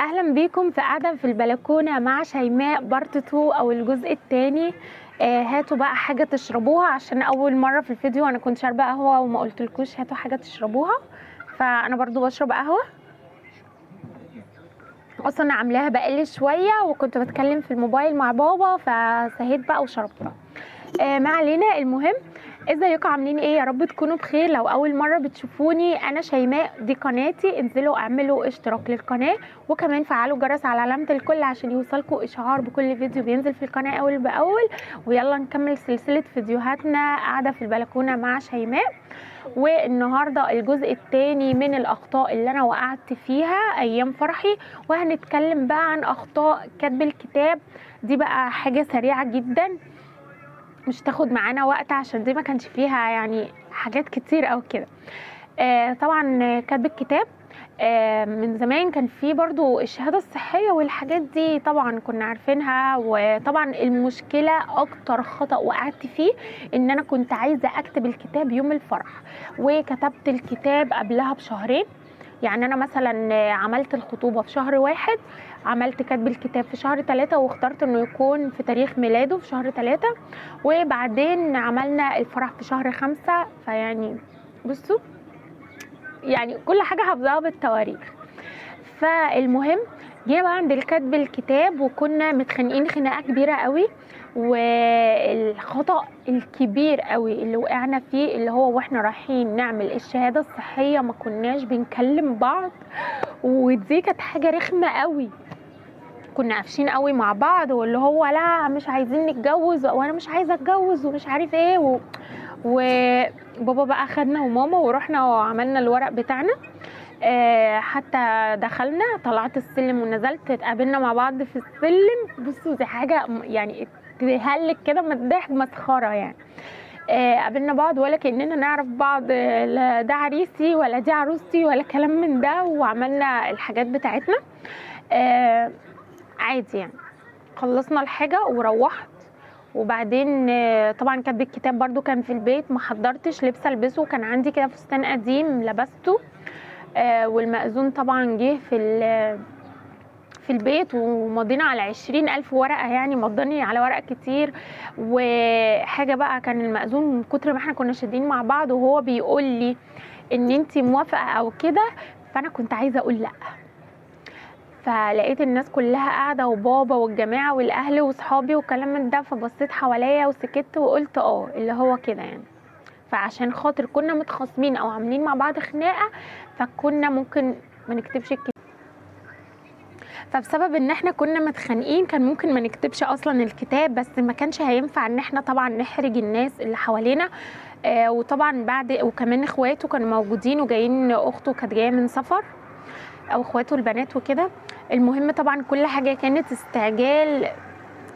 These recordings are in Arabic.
اهلا بيكم في قاعده في البلكونه مع شيماء بارت 2 او الجزء الثاني. هاتوا بقى حاجه تشربوها عشان اول مره في الفيديو انا كنت شاربه قهوه وما قلتلكوش هاتوا حاجه تشربوها، فانا برضو بشرب قهوه. اصلا انا عاملاها بقالي شويه وكنت بتكلم في الموبايل مع بابا فسهيت بقى وشربتها. ما علينا. المهم، ازيكم عاملين ايه؟ يا رب تكونوا بخير. لو اول مره بتشوفوني انا شيماء، دي قناتي، انزلوا اعملوا اشتراك للقناه وكمان فعلوا جرس على علامه الكل عشان يوصلكم اشعار بكل فيديو بينزل في القناه اول باول. ويلا نكمل سلسله فيديوهاتنا قاعده في البلكونه مع شيماء. والنهارده الجزء الثاني من الاخطاء اللي انا وقعت فيها ايام فرحي، وهنتكلم بقى عن اخطاء كتب الكتاب. دي بقى حاجه سريعه جدا مش تاخد معانا وقت عشان دي ما كانش فيها يعني حاجات كتير او كده. طبعا كتب الكتاب من زمان كان في برضو الشهادة الصحية والحاجات دي طبعا كنا عارفينها. وطبعا المشكلة اكتر خطأ وقعت فيه ان انا كنت عايزة اكتب الكتاب يوم الفرح، وكتبت الكتاب قبلها بشهرين. يعني انا مثلا عملت الخطوبة في شهر 1، عملت كتب الكتاب في شهر 3 واخترت انه يكون في تاريخ ميلاده في شهر 3، وبعدين عملنا الفرح في شهر 5. فيعني بصوا، يعني كل حاجة حافظاها بالتواريخ. فالمهم جينا بقى عند الكتب الكتاب وكنا متخانقين خناقة كبيرة قوي. والخطأ الكبير قوي اللي وقعنا فيه اللي هو واحنا رايحين نعمل الشهادة الصحية ما كناش بنكلم بعض، ودي كانت حاجة رخمة قوي. كنا قافشين قوي مع بعض واللي هو لا مش عايزين نتجوز وانا مش عايزه اتجوز ومش عارف ايه وبابا بقى خدنا وماما ورحنا وعملنا الورق بتاعنا. حتى دخلنا طلعت السلم ونزلت اتقابلنا مع بعض في السلم. بصوا دي حاجه يعني تهلك كده من الضحك مسخره يعني. قابلنا بعض ولا كأننا نعرف بعض، لا ده عريسي ولا دي عروستي ولا كلام من ده، وعملنا الحاجات بتاعتنا عادي يعني. خلصنا الحاجة وروحت. وبعدين طبعا كاتب الكتاب برضو كان في البيت، ما حضرتش لبس البسه، كان عندي كده فستان قديم لبسته. والمأذون طبعا جه في البيت ومضينا على 20,000 ورقة، يعني مضاني على ورق كتير. وحاجة بقى كان المأذون من كتر ما احنا كنا شادين مع بعض وهو بيقول لي ان انتي موافقة او كده، فانا كنت عايزة اقول لأ. فلقيت الناس كلها قاعده وبابا والجماعه والاهل وصحابي وكلام من ده، فبصيت حواليا وسكت وقلت اللي هو كده يعني. فعشان خاطر كنا متخاصمين او عاملين مع بعض خناقه فكنا ممكن ما نكتبش الكتاب. فبسبب ان احنا كنا متخانقين كان ممكن ما نكتبش اصلا الكتاب، بس ما كانش هينفع ان احنا طبعا نحرج الناس اللي حوالينا. وطبعا بعد وكمان اخواته كانوا موجودين وجايين، اخته كانت جايه من سفر او اخواته البنات وكده. المهم طبعا كل حاجه كانت استعجال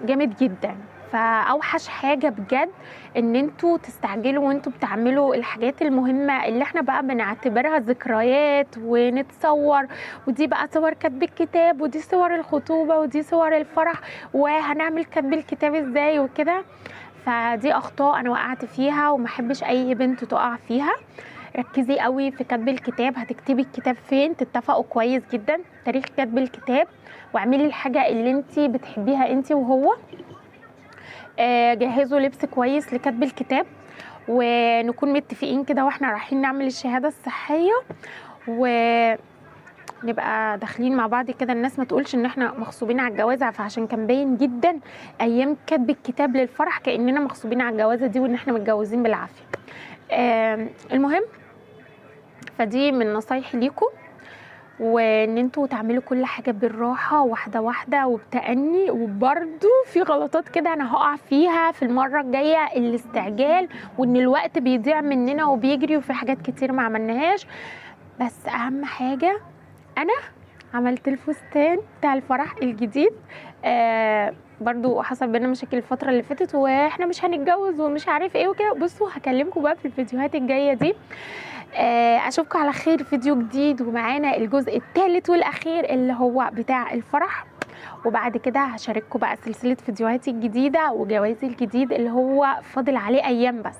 جامد جدا. فاوحش حاجه بجد ان انتوا تستعجلوا وانتوا بتعملوا الحاجات المهمه اللي احنا بقى بنعتبرها ذكريات ونتصور، ودي بقى صور كتب الكتاب ودي صور الخطوبه ودي صور الفرح وهنعمل كتب الكتاب ازاي وكده. فدي اخطاء انا وقعت فيها ومحبش اي بنت تقع فيها. ركزي قوي في كتب الكتاب، هتكتبي الكتاب فين، تتفقوا كويس جدا تاريخ كتب الكتاب، واعملي الحاجه اللي انتي بتحبيها انتي وهو. جهزوا لبس كويس لكتب الكتاب، ونكون متفقين كده واحنا رايحين نعمل الشهاده الصحيه، ونبقى داخلين مع بعض كده الناس ما تقولش ان احنا مغصوبين على الجوازه. فعشان كان باين جدا ايام كتب الكتاب للفرح كاننا مغصوبين على الجوازه دي وان احنا متجوزين بالعافيه. المهم، فدي من نصايحي ليكم، وان انتوا تعملوا كل حاجه بالراحه واحده واحده وبتأني. وبرده في غلطات كده انا هقع فيها في المره الجايه، الاستعجال وان الوقت بيضيع مننا وبيجري وفي حاجات كتير ما عملناهاش. بس اهم حاجه انا عملت الفستان بتاع الفرح الجديد. برضو حصل بينا مشاكل الفتره اللي فاتت واحنا مش هنتجوز ومش عارف ايه وكده. بصوا هكلمكم بقى في الفيديوهات الجايه دي. اشوفكم على خير فيديو جديد، ومعانا الجزء الثالث والاخير اللي هو بتاع الفرح. وبعد كده هشارككم بقى سلسله فيديوهاتي الجديده وجوازي الجديد اللي هو فاضل عليه ايام بس.